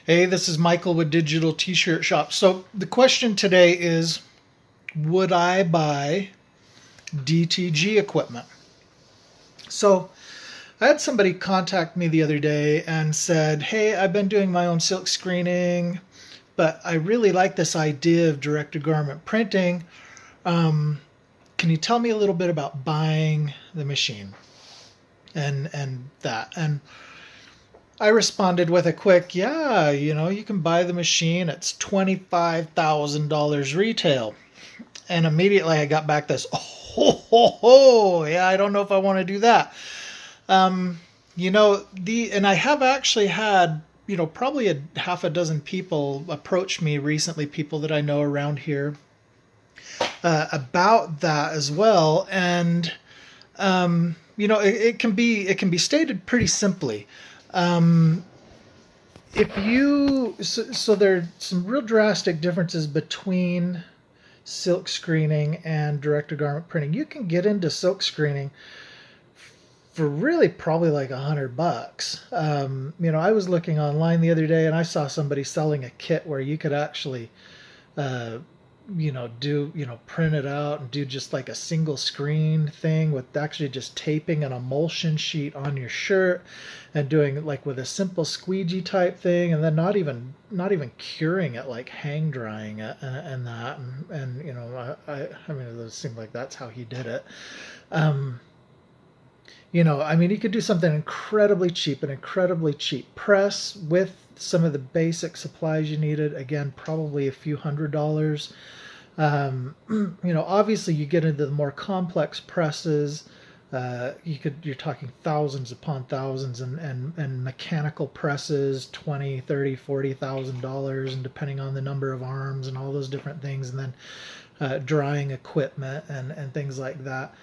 Hey, this is Michael with Digital T-Shirt Shop. So the question today is, would I buy DTG equipment? So I had somebody contact me the other day and said, hey, I've been doing my own silk screening, but I really like this idea of direct-to-garment printing. Can you tell me a little bit about buying the machine and that? And I responded with a quick, yeah, you can buy the machine. It's $25,000 retail. And immediately I got back this, yeah, I don't know if I want to do that. And I have actually had, probably a half a dozen people approach me recently, people that I know around here, about that as well. And, it can be stated pretty simply. If you so there are some real drastic differences between silk screening and direct-to-garment printing. You can get into silk screening for really probably like $100. I was looking online the other day and I saw somebody selling a kit where you could actually print it out and do just like a single screen thing with actually just taping an emulsion sheet on your shirt and doing like with a simple squeegee type thing, and then not even curing it, like hang drying it and that. I mean, it seemed like that's how he did it. You could do something incredibly cheap, an incredibly cheap press with some of the basic supplies you needed. Again, probably a few $100s. Obviously you get into the more complex presses. You're talking thousands upon thousands, and mechanical presses, 20, 30, $40,000, and depending on the number of arms and all those different things, and then drying equipment and things like that.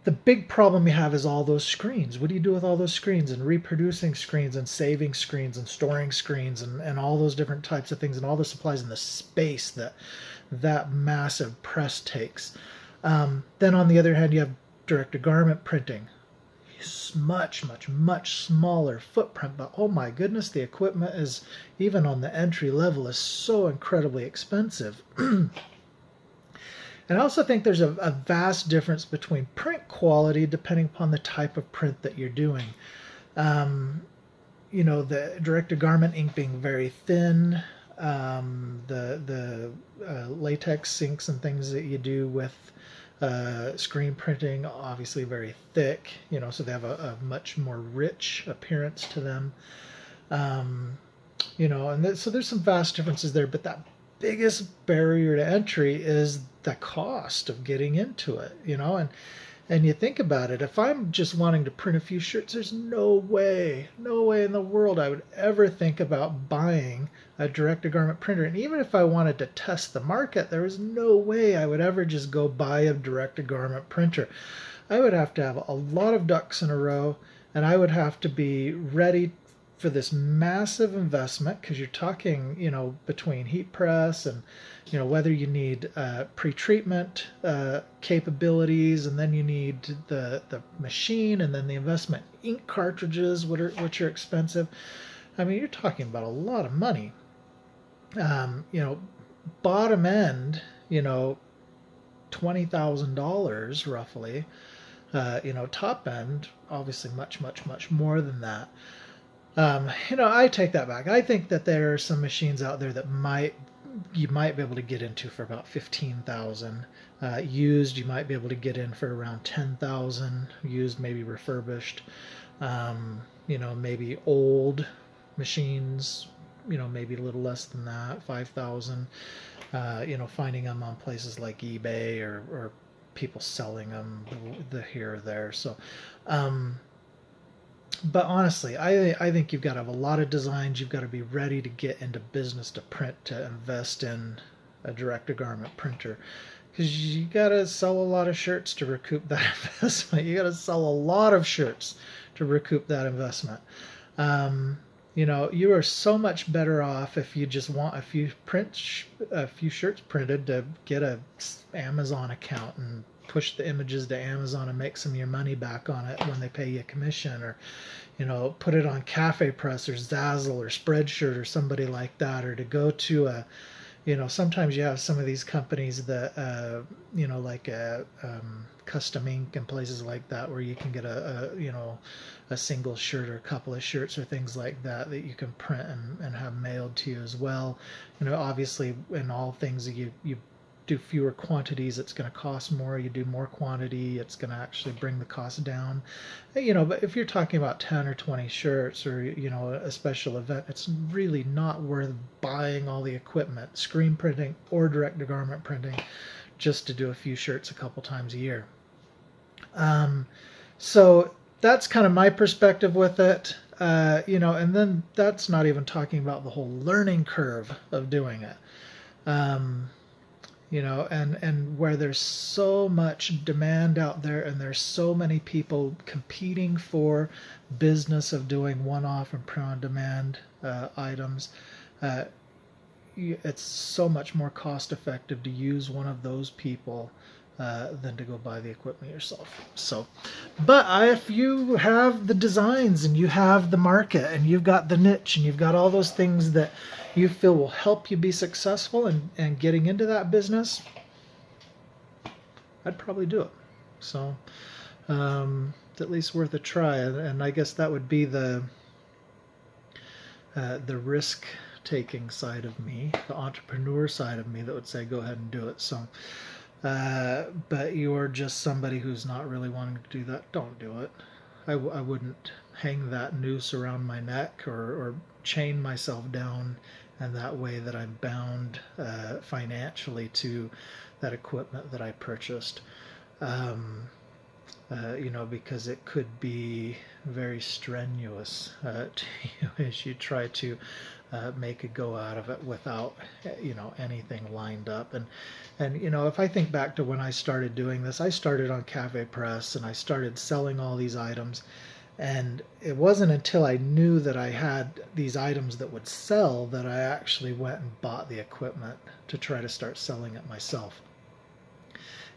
The big problem you have is all those screens. What do you do with all those screens, and reproducing screens and saving screens and storing screens and all those different types of things, and all the supplies and the space that massive press takes. Then on the other hand, you have direct-to-garment printing. It's much, much, much smaller footprint, but oh my goodness, the equipment is, even on the entry level, is so incredibly expensive. And I also think there's a vast difference between print quality depending upon the type of print that you're doing. The direct-to-garment ink being very thin, the latex inks and things that you do with screen printing, obviously very thick, so they have a much more rich appearance to them. So there's some vast differences there, but that biggest barrier to entry is the cost of getting into it, and you think about it, if I'm just wanting to print a few shirts, there's no way in the world I would ever think about buying a direct-to-garment printer. And even if I wanted to test the market, there was no way I would ever just go buy a direct-to-garment printer. I would have to have a lot of ducks in a row, and I would have to be ready for this massive investment, because you're talking, between heat press and, whether you need pre-treatment capabilities, and then you need the machine, and then the investment ink cartridges, which are expensive. I mean, you're talking about a lot of money. Bottom end, $20,000 roughly. Top end, obviously much, much, much more than that. I take that back. I think that there are some machines out there that you might be able to get into for about 15,000. Used, you might be able to get in for around 10,000. Used, maybe refurbished. Maybe old machines. Maybe a little less than that, 5,000. Finding them on places like eBay or people selling them here or there. So. But honestly, I think you've got to have a lot of designs. You've got to be ready to get into business to print, to invest in a direct-to-garment printer, because you got to sell a lot of shirts to recoup that investment. You got to sell a lot of shirts to recoup that investment. You are so much better off if you just want a few shirts printed to get a Amazon account and push the images to Amazon and make some of your money back on it when they pay you a commission, or put it on Cafe Press or Zazzle or Spreadshirt or somebody like that, or to go to a sometimes you have some of these companies that like Custom Ink and places like that, where you can get a single shirt or a couple of shirts or things like that you can print and have mailed to you as well. Obviously in all things you do fewer quantities, it's going to cost more. You do more quantity, it's going to actually bring the cost down. But if you're talking about 10 or 20 shirts, or a special event, it's really not worth buying all the equipment, screen printing or direct to garment printing, just to do a few shirts a couple times a year. So that's kind of my perspective with it. And then that's not even talking about the whole learning curve of doing it. And where there's so much demand out there, and there's so many people competing for business of doing one-off and print-on-demand items, it's so much more cost-effective to use one of those people than to go buy the equipment yourself. So, but if you have the designs and you have the market and you've got the niche and you've got all those things that you feel will help you be successful and getting into that business, I'd probably do it. So it's at least worth a try. And I guess that would be the risk taking side of me, the entrepreneur side of me, that would say go ahead and do it. So but you're just somebody who's not really wanting to do that, don't do it. I wouldn't hang that noose around my neck or chain myself down in that way that I'm bound financially to that equipment that I purchased. Because it could be very strenuous to you as you try to make a go out of it without anything lined up. And if I think back to when I started doing this, I started on Cafe Press and I started selling all these items, and it wasn't until I knew that I had these items that would sell that I actually went and bought the equipment to try to start selling it myself.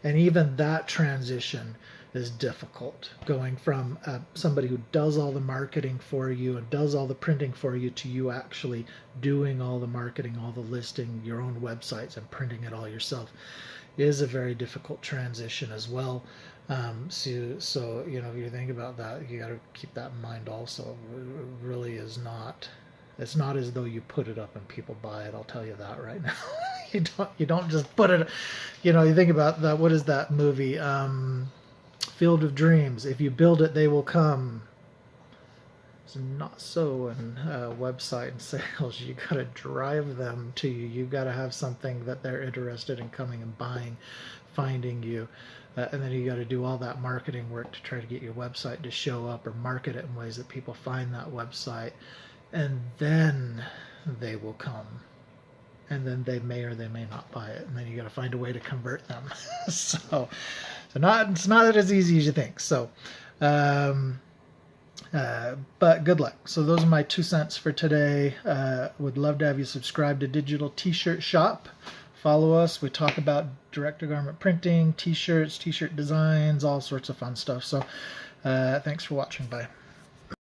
And even that transition is difficult, going from somebody who does all the marketing for you and does all the printing for you to you actually doing all the marketing, all the listing, your own websites, and printing it all yourself is a very difficult transition as well. So if you think about that, you got to keep that in mind also. It really is not. It's not as though you put it up and people buy it. I'll tell you that right now. You don't just put it. You think about that. What is that movie? Field of Dreams. If you build it, they will come. It's not so in website and sales. You got to drive them to you. You got to have something that they're interested in coming and buying, finding you. And then you got to do all that marketing work to try to get your website to show up or market it in ways that people find that website. And then they will come. And then they may or they may not buy it. And then you got to find a way to convert them. So it's not as easy as you think. So, but good luck. So those are my 2 cents for today. Would love to have you subscribe to Digital T-Shirt Shop. Follow us. We talk about direct-to-garment printing, T-shirts, T-shirt designs, all sorts of fun stuff. So thanks for watching. Bye.